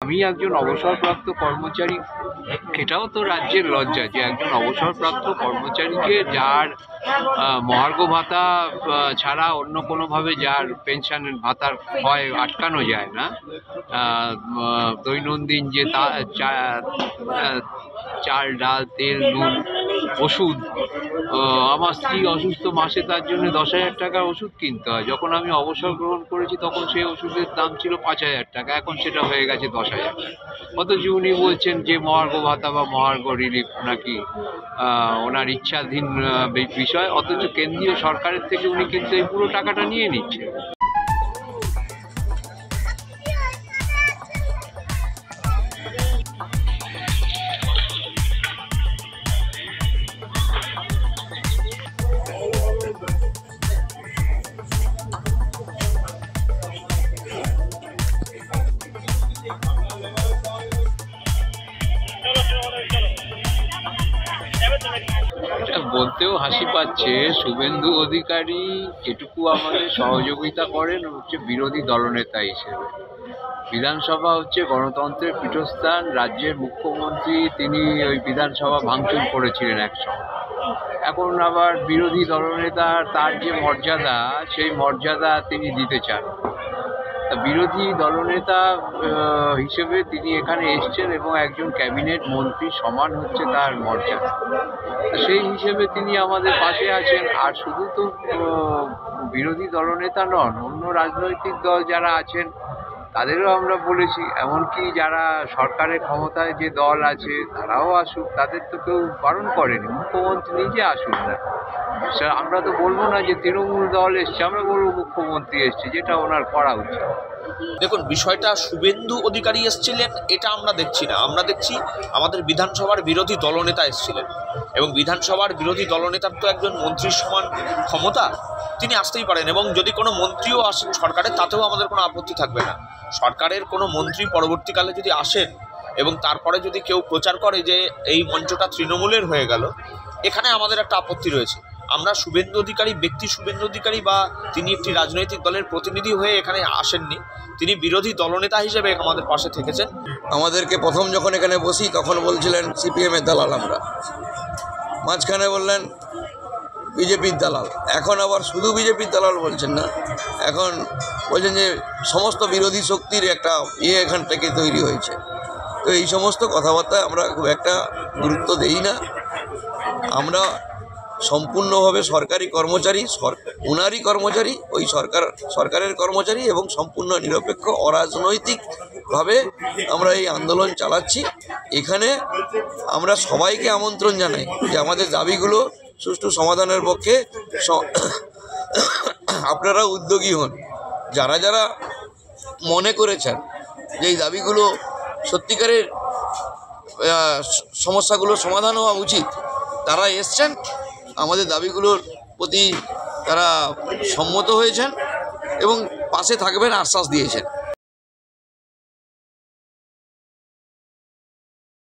আমি একজন অবসরপ্রাপ্ত কর্মচারী, এটাও তো রাজ্যের লজ্জা যে একজন অবসরপ্রাপ্ত কর্মচারীকে যার মহার্ঘ ভাতা ছাড়া অন্য কোনোভাবে যার পেনশন ভাতার হয় আটকানো যায় না, দৈনন্দিন যে চাল ডাল তেল নুন ওষুধ, আমার স্ত্রী অসুস্থ, মাসে তার জন্য 10,000 টাকার ওষুধ কিনতে হয়। যখন আমি অবসর গ্রহণ করেছি তখন সেই ওষুধের দাম ছিল 5,000 টাকা, এখন সেটা হয়ে গেছে 10,000 টাকা। অথচ উনি বলছেন যে মহার্ঘ ভাতা বা মহার্ঘ রিলিফ নাকি ওনার ইচ্ছাধীন বিষয়, অথচ কেন্দ্রীয় সরকারের থেকে উনি কিন্তু এই পুরো টাকাটা নিয়ে নিচ্ছেন। বলতেও হাসি পাচ্ছে, শুভেন্দু অধিকারী যেটুকু আমাদের সহযোগিতা করেন হচ্ছে বিরোধী দলনেতা হিসেবে। বিধানসভা হচ্ছে গণতন্ত্রের পীঠস্থান, রাজ্যের মুখ্যমন্ত্রী তিনি ওই বিধানসভা ভাঙচুর করেছিলেন একসময়। এখন আবার বিরোধী দলনেতা, তার যে মর্যাদা সেই মর্যাদা তিনি দিতে চান। বিরোধী দলনেতা হিসেবে তিনি এখানে এসছেন এবং একজন ক্যাবিনেট মন্ত্রী সমান হচ্ছে তার মর্যাদা। সেই হিসেবে তিনি আমাদের পাশে আছেন। আর শুধু তো বিরোধী দলনেতা নন, অন্য রাজনৈতিক দল যারা আছেন তাদেরও আমরা বলেছি, এমনকি যারা সরকারের ক্ষমতায় যে দল আছে তারাও আসুক, তাদের তো কেউ বারণ করেনি। মুখ্যমন্ত্রী নিজে আসুন না, আমরা তো বলবো না যে তৃণমূল দল এসছে, আমরা বলবো মুখ্যমন্ত্রী এসছে, যেটা ওনার করা উচিত। দেখুন, বিষয়টা শুভেন্দু অধিকারী এসেছিলেন এটা আমরা দেখছি না, আমরা দেখছি আমাদের বিধানসভার বিরোধী দলনেতা এসেছিলেন, এবং বিধানসভার বিরোধী দলনেতার তো একজন মন্ত্রীর সমান ক্ষমতা, তিনি আসতেই পারেন। এবং যদি কোনো মন্ত্রীও আসেন সরকারের, তাতেও আমাদের কোনো আপত্তি থাকবে না। সরকারের কোনো মন্ত্রী পরবর্তীকালে যদি আসেন এবং তারপরে যদি কেউ প্রচার করে যে এই মঞ্চটা তৃণমূলের হয়ে গেল, এখানে আমাদের একটা আপত্তি রয়েছে। আমরা শুভেন্দু অধিকারী ব্যক্তি শুভেন্দু অধিকারী বা তিনি একটি রাজনৈতিক দলের প্রতিনিধি হয়ে এখানে আসেননি, তিনি বিরোধী দলনেতা হিসেবে আমাদের পাশে থেকেছেন। আমাদেরকে প্রথম যখন এখানে বসি তখন বলছিলেন সিপিএমের দালাল আমরা, মাঝখানে বললেন বিজেপির দালাল, এখন আবার শুধু বিজেপির দালাল বলছেন না, এখন বলছেন যে সমস্ত বিরোধী শক্তির একটা এখান থেকে তৈরি হয়েছে। তো এই সমস্ত কথাবার্তায় আমরা খুব একটা গুরুত্ব দেই না। আমরা সম্পূর্ণভাবে সরকারি কর্মচারী, উনারই কর্মচারী, ওই সরকারের কর্মচারী, এবং সম্পূর্ণ নিরপেক্ষ অরাজনৈতিকভাবে আমরা এই আন্দোলন চালাচ্ছি। এখানে আমরা সবাইকে আমন্ত্রণ জানাই যে আমাদের দাবিগুলো সুষ্ঠু সমাধানের পক্ষে আপনারা উদ্যোগী হন। যারা যারা মনে করেছেন যে এই দাবিগুলো সত্যিকারের সমস্যাগুলো সমাধান হওয়া উচিত, তারা এসছেন, আমাদের দাবিগুলোর প্রতি তারা সম্মত হয়েছেন এবং পাশে থাকবেন আশ্বাস দিয়েছেন।